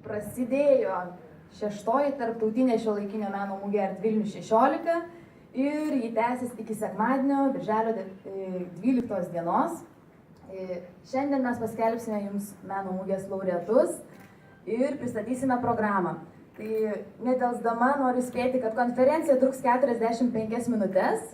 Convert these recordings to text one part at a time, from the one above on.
Prasidėjo 6. tarptautinė šiuolaikinio meno mugė Art Vilnius 16 ir ji tęsis iki sekmadienio, birželio 12 dienos. Šiandien mes paskelbsime jums meno mugės laureatus ir pristatysime programą. Tai nedelsdama noriu spėti, kad konferencija truks 45 minutės,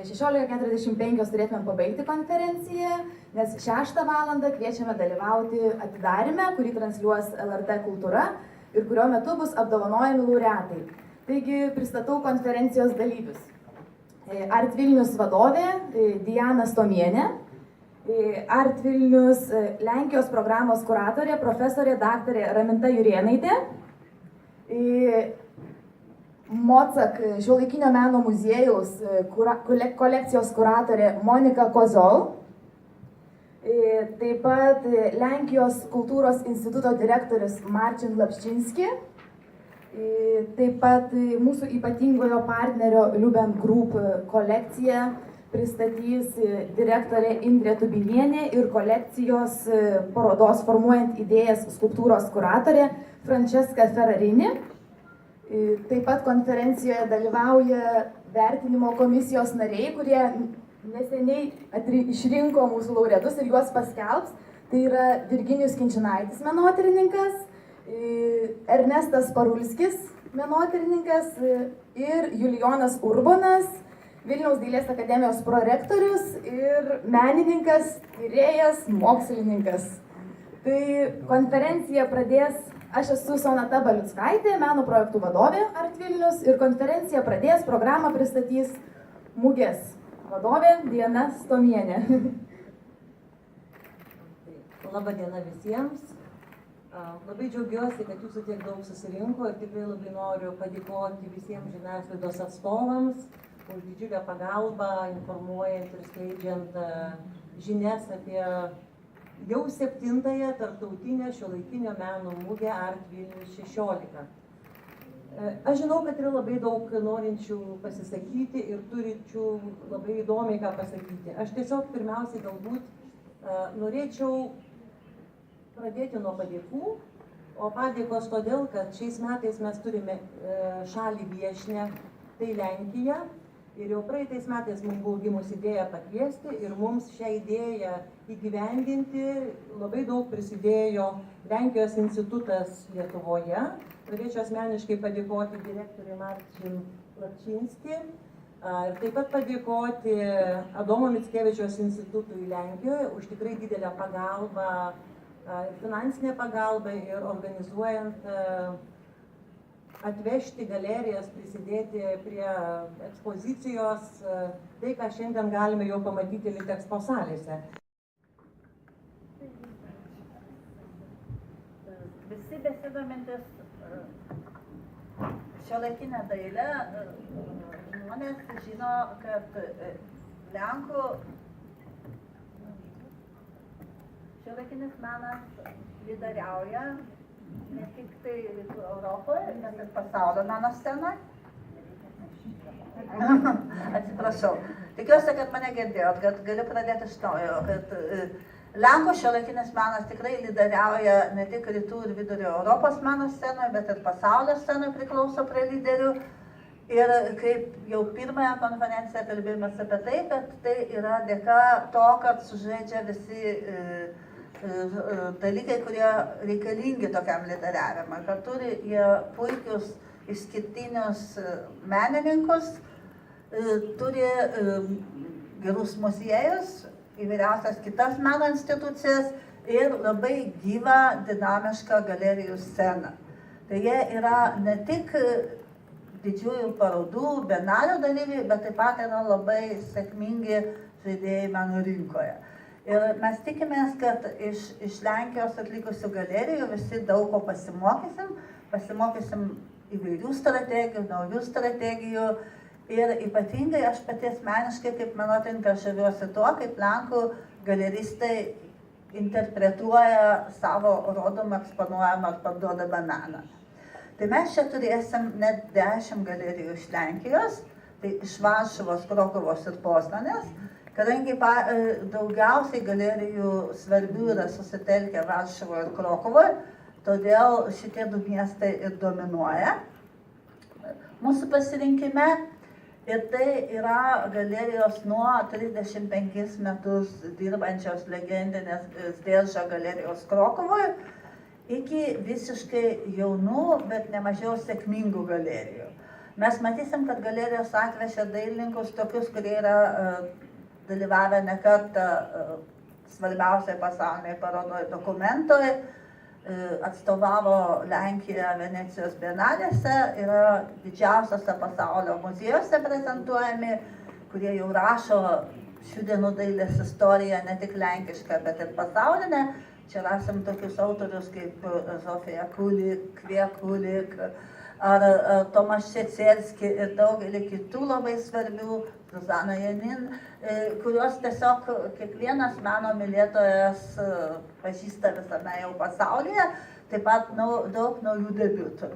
16:45 turėtume pabaigti konferenciją, nes 6 valandą kviečiame dalyvauti atidaryme, kurį transliuos LRT Kultūra ir kurio metu bus apdovanojami laureatai. Taigi pristatau konferencijos dalyvius. Art Vilnius vadovė Diana Stomienė, Art Vilnius Lenkijos programos kuratorė profesorė daktarė Raminta Jurėnaitė, Mocak šiuolaikinio meno muziejaus kolekcijos kuratorė Monika Kozol, taip pat Lenkijos kultūros instituto direktorius Marcin Lapščinski, taip pat mūsų ypatingojo partnerio Liuben Group kolekciją pristatys direktorė Indrė Tubinienė ir kolekcijos parodos Formuojant idėjas skulptūros kuratorė Francesca Ferrarini. Taip pat konferencijoje dalyvauja vertinimo komisijos nariai, kurie neseniai išrinko mūsų laureatus ir juos paskelbs. Tai yra Virginijus Kinčinaitis menotyrininkas, Ernestas Parulskis menotyrininkas ir Julijonas Urbonas, Vilniaus dailės akademijos prorektorius ir menininkas, tyrėjas, mokslininkas. Tai konferenciją pradės, aš esu Sonata Baliuckaitė, meno projektų vadovė Art Vilnius, ir konferenciją pradės, programą pristatys mugės vadovė Diana Stomienė. Labą dieną visiems. Labai džiaugiuosi, kad jūsų tiek daug susirinko ir tikrai labai noriu padėkoti visiems žiniasklaidos atstovams už didžiulę pagalbą, informuojant ir skleidžiant žinias apie jau 7-ąją tarptautinę šiuolaikinio meno mugę Art Vilnius 16. Aš žinau, kad yra labai daug norinčių pasisakyti ir turinčių labai įdomiai ką pasakyti. Aš tiesiog pirmiausiai galbūt norėčiau pradėti nuo padėkų, o padėkos todėl, kad šiais metais mes turime šalį viešinę, tai Lenkija. Ir jau praeitais metais mums buvo gimus idėja pakviesti ir mums šią idėją įgyvendinti labai daug prisidėjo Lenkijos institutas Lietuvoje. Norėčiau asmeniškai padėkoti direktoriui Marcin Lapščinski ir taip pat padėkoti Adomo Mickevičiaus institutui Lenkijoje už tikrai didelę pagalbą, finansinę pagalbą ir organizuojant atvežti galerijas, prisidėti prie ekspozicijos, tai, ką šiandien galime jau pamatyti Litexpo salėse. Visi besidomintis šiuolaikinę dailę žmonės žino, kad Lenkų šiuolaikinis menas lyderiauja ne tik tai Rytų Europoje, bet ir pasaulio meno scenoje. Atsiprašau. Tikiuosi, kad mane girdėjot, kad galiu pradėti iš naujo, kad Lenkų šiuolaikinis menas tikrai lyderiauja ne tik Rytų ir Vidurio Europos meno scenoje, bet ir pasaulio scenoje priklauso prie lyderių. Ir kaip jau pirmąją konferenciją kalbėjomės apie tai, kad tai yra dėka to, kad sužaidžia visi dalykai, kurie reikalingi tokiam lyderiavimui, kad turi jie puikius išskirtinius menininkus, turi gerus muziejus, įvairiausias kitas meno institucijas ir labai gyvą, dinamišką galerijų sceną. Tai jie yra ne tik didžiųjų parodų, bienalių dalyviai, bet taip pat yra labai sėkmingi žaidėjai meno rinkoje. Ir mes tikimės, kad iš Lenkijos atlikusių galerijų visi daug ko pasimokysim įvairių strategijų, naujų strategijų. Ir ypatingai aš pati asmeniškai kaip menotyrininkas žaviuosi tuo, kaip Lenkų galeristai interpretuoja savo rodomą, eksponuojamą ar parduodamą meną. Tai mes čia turėsim net 10 galerijų iš Lenkijos, tai iš Varšuvos, Krokuvos ir Poznanės. Kadangi daugiausiai galerijų svarbių yra susitelkę Varšuvoje ir Krokuvoje, Todėl šitie du miestai ir dominuoja mūsų pasirinkime. Ir tai yra galerijos nuo 35 metus dirbančios legendinės Zdėrža galerijos Krokuvoje iki visiškai jaunų, bet nemažiau sėkmingų galerijų. Mes matysim, kad galerijos atvežė dailininkus tokius, kurie yra dalyvavę ne kartą svarbiausiai pasauliniai parodoje Dokumentoje, atstovavo Lenkiją Venecijos bienalėse, yra didžiausiose pasaulio muziejuose prezentuojami, kurie jau rašo šių dienų dailės istoriją ne tik lenkišką, bet ir pasaulinę. Čia rasim tokius autorius kaip Zofija Kulik, Kvie Kulik ar Tomas Šecerski ir daugelį kitų labai svarbių, Zuzana Janin, kuriuos tiesiog kiekvienas meno mylėtojas pažįsta visame jau pasaulyje, taip pat daug naujų debiutų.